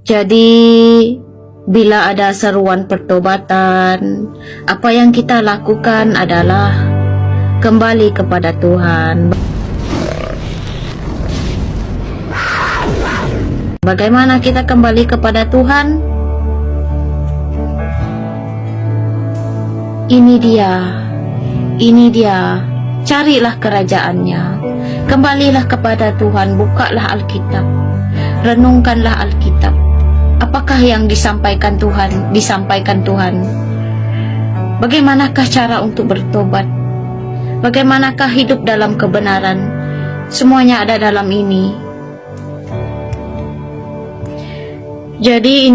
Jadi bila ada seruan pertobatan, apa yang kita lakukan adalah kembali kepada Tuhan. Bagaimana kita kembali kepada Tuhan? Ini dia, carilah kerajaannya, kembalilah kepada Tuhan, bukalah Alkitab, renungkanlah Alkitab. Apakah yang disampaikan Tuhan? Bagaimanakah cara untuk bertobat? Bagaimanakah hidup dalam kebenaran? Semuanya ada dalam ini. Jadi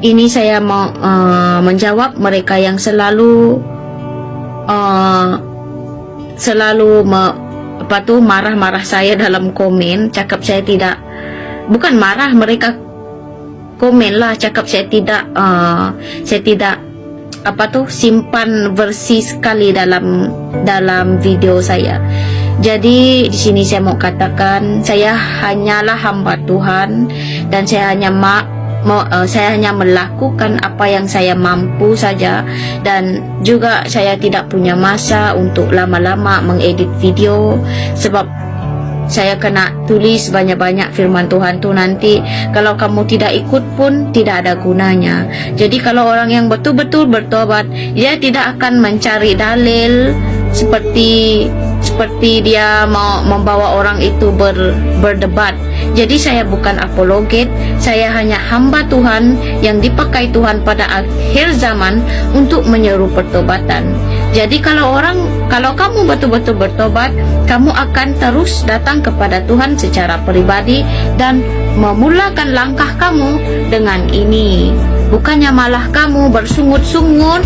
ini saya mau menjawab mereka yang selalu marah-marah saya dalam komen, cakap saya tidak, bukan marah, mereka komen lah, cakap saya tidak simpan versi sekali dalam video saya. Jadi di sini saya mau katakan, saya hanyalah hamba Tuhan dan saya hanya melakukan apa yang saya mampu saja, dan juga saya tidak punya masa untuk lama-lama mengedit video, sebab saya kena tulis banyak-banyak firman Tuhan tu, nanti kalau kamu tidak ikut pun tidak ada gunanya. Jadi kalau orang yang betul-betul bertobat, dia tidak akan mencari dalil seperti dia mau membawa orang itu berdebat. Jadi saya bukan apologet, saya hanya hamba Tuhan yang dipakai Tuhan pada akhir zaman untuk menyeru pertobatan. Jadi kalau kamu betul-betul bertobat, kamu akan terus datang kepada Tuhan secara pribadi dan memulakan langkah kamu dengan ini. Bukannya malah kamu bersungut-sungut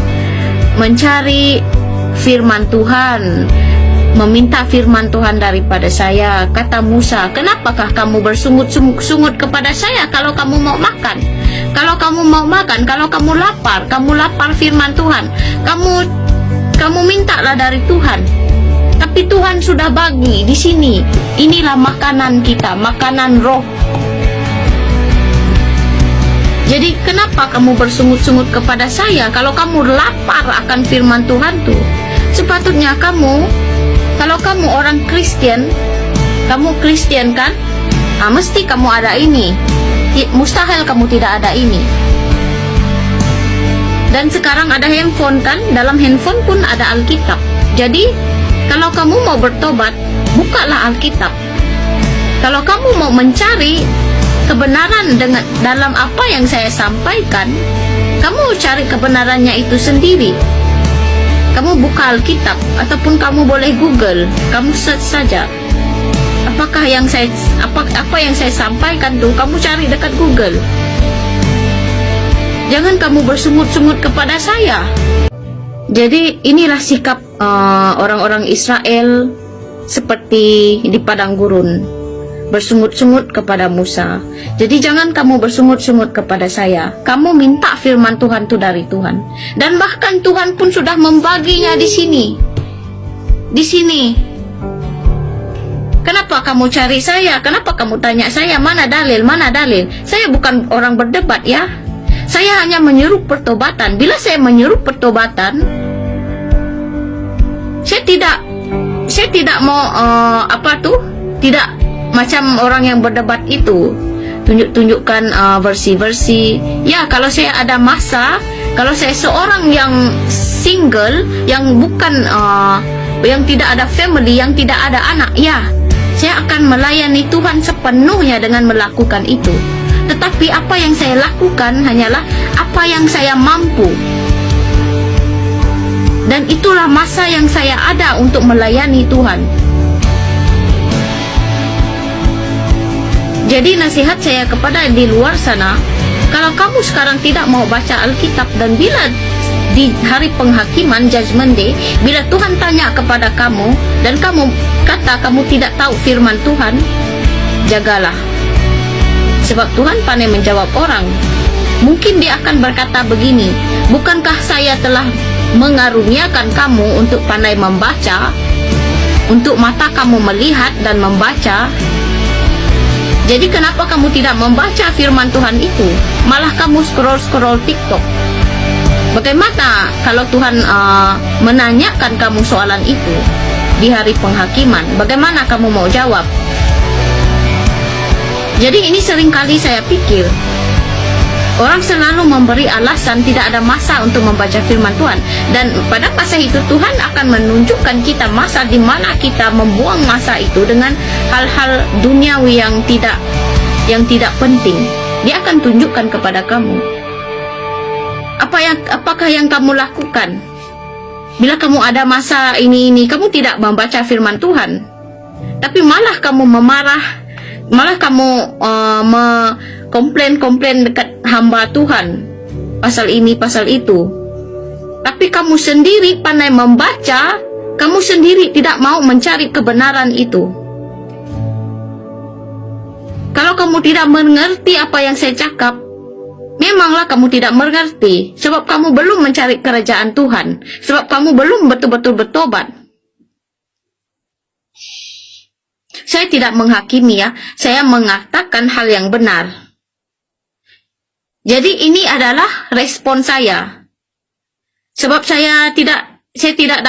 mencari firman Tuhan, meminta firman Tuhan daripada saya. Kata Musa, kenapakah kamu bersungut-sungut kepada saya kalau kamu mau makan? Kalau kamu mau makan, kalau kamu lapar firman Tuhan, kamu mintalah dari Tuhan. Tapi Tuhan sudah bagi di sini. Inilah makanan kita, makanan roh. Jadi kenapa kamu bersungut-sungut kepada saya kalau kamu lapar akan firman Tuhan tuh? Sepatutnya kamu, kalau kamu orang Kristen, kamu Kristen kan? Mesti kamu ada ini. Mustahil kamu tidak ada ini. Dan sekarang ada handphone kan? Dalam handphone pun ada Alkitab. Jadi kalau kamu mau bertobat, bukalah Alkitab. Kalau kamu mau mencari kebenaran dalam apa yang saya sampaikan, kamu cari kebenarannya itu sendiri. Kamu buka Alkitab, ataupun kamu boleh Google, kamu search saja. Apa yang saya sampaikan tuh, kamu cari dekat Google. Jangan kamu bersungut-sungut kepada saya. Jadi inilah sikap orang-orang Israel seperti di padang gurun, bersungut-sungut kepada Musa. Jadi jangan kamu bersungut-sungut kepada saya. Kamu minta firman Tuhan itu dari Tuhan. Dan bahkan Tuhan pun sudah membaginya di sini. Di sini. Kenapa kamu cari saya? Kenapa kamu tanya saya? Mana dalil? Mana dalil? Saya bukan orang berdebat ya. Saya hanya menyeru pertobatan. Bila saya menyeru pertobatan, saya tidak mau tidak macam orang yang berdebat itu, tunjukkan versi-versi. Ya, kalau saya ada masa, kalau saya seorang yang single, yang bukan yang tidak ada family, yang tidak ada anak, ya, saya akan melayani Tuhan sepenuhnya dengan melakukan itu. Tetapi apa yang saya lakukan hanyalah apa yang saya mampu. Dan itulah masa yang saya ada untuk melayani Tuhan. Jadi nasihat saya kepada di luar sana, kalau kamu sekarang tidak mau baca Alkitab, dan bila di hari penghakiman, Judgment Day, bila Tuhan tanya kepada kamu dan kamu kata kamu tidak tahu firman Tuhan, jagalah. Sebab Tuhan pandai menjawab orang. Mungkin dia akan berkata begini, bukankah saya telah mengaruniakan kamu untuk pandai membaca, untuk mata kamu melihat dan membaca? Jadi kenapa kamu tidak membaca firman Tuhan itu? Malah kamu scroll-scroll TikTok. Bagaimana kalau Tuhan menanyakan kamu soalan itu di hari penghakiman? Bagaimana kamu mau jawab? Jadi ini seringkali saya pikir, orang selalu memberi alasan tidak ada masa untuk membaca firman Tuhan. Dan pada masa itu Tuhan akan menunjukkan kita masa di mana kita membuang masa itu dengan hal-hal duniawi yang tidak penting. Dia akan tunjukkan kepada kamu apakah yang kamu lakukan. Bila kamu ada masa ini kamu tidak membaca firman Tuhan, tapi malah kamu memarah, malah kamu komplain dekat hamba Tuhan pasal ini pasal itu. Tapi kamu sendiri pandai membaca, kamu sendiri tidak mau mencari kebenaran itu. Kalau kamu tidak mengerti apa yang saya cakap, memanglah kamu tidak mengerti, sebab kamu belum mencari kerajaan Tuhan, sebab kamu belum betul-betul bertobat. Saya tidak menghakimi ya, saya mengatakan hal yang benar. Jadi ini adalah respon saya. Sebab saya tidak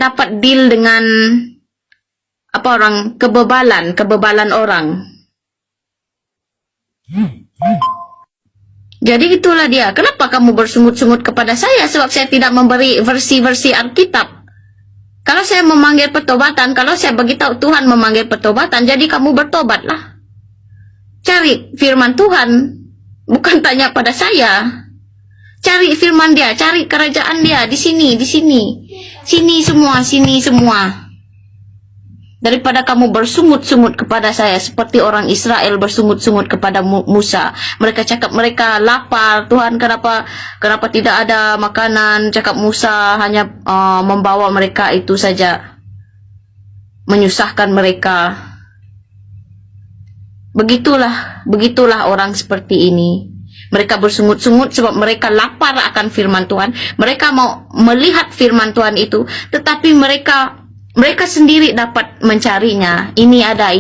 dapat deal dengan kebebalan orang. Jadi itulah dia. Kenapa kamu bersungut-sungut kepada saya? Sebab saya tidak memberi versi-versi Alkitab. Kalau saya memanggil pertobatan, kalau saya beritahu Tuhan memanggil pertobatan, jadi kamu bertobatlah. Cari firman Tuhan, bukan tanya pada saya. Cari firman Dia, cari kerajaan Dia di sini. Sini semua. Daripada kamu bersungut-sungut kepada saya seperti orang Israel bersungut-sungut kepada Musa. Mereka cakap mereka lapar, Tuhan kenapa tidak ada makanan. Cakap Musa hanya membawa mereka itu saja, menyusahkan mereka. Begitulah orang seperti ini. Mereka bersungut-sungut sebab mereka lapar akan firman Tuhan. Mereka mau melihat firman Tuhan itu, tetapi mereka sendiri dapat mencarinya. Ini ada.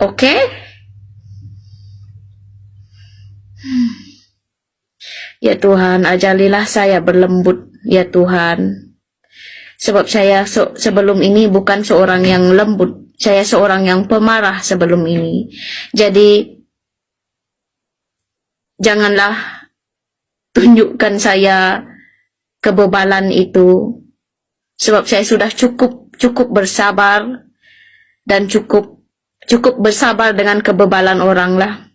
Oke? Ya Tuhan, ajarilah saya berlembut, ya Tuhan. Sebab saya sebelum ini bukan seorang yang lembut. Saya seorang yang pemarah sebelum ini. Jadi, janganlah tunjukkan saya kebebalan itu. Sebab saya sudah cukup bersabar. Dan cukup bersabar dengan kebebalan orang lah.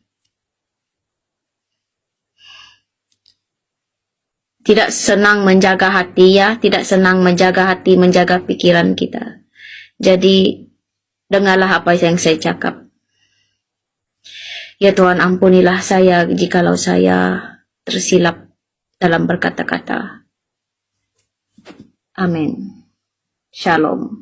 Tidak senang menjaga hati ya. Tidak senang menjaga hati, menjaga pikiran kita. Jadi, dengarlah apa yang saya cakap. Ya Tuhan, ampunilah saya jikalau saya tersilap dalam berkata-kata. Amin. Shalom.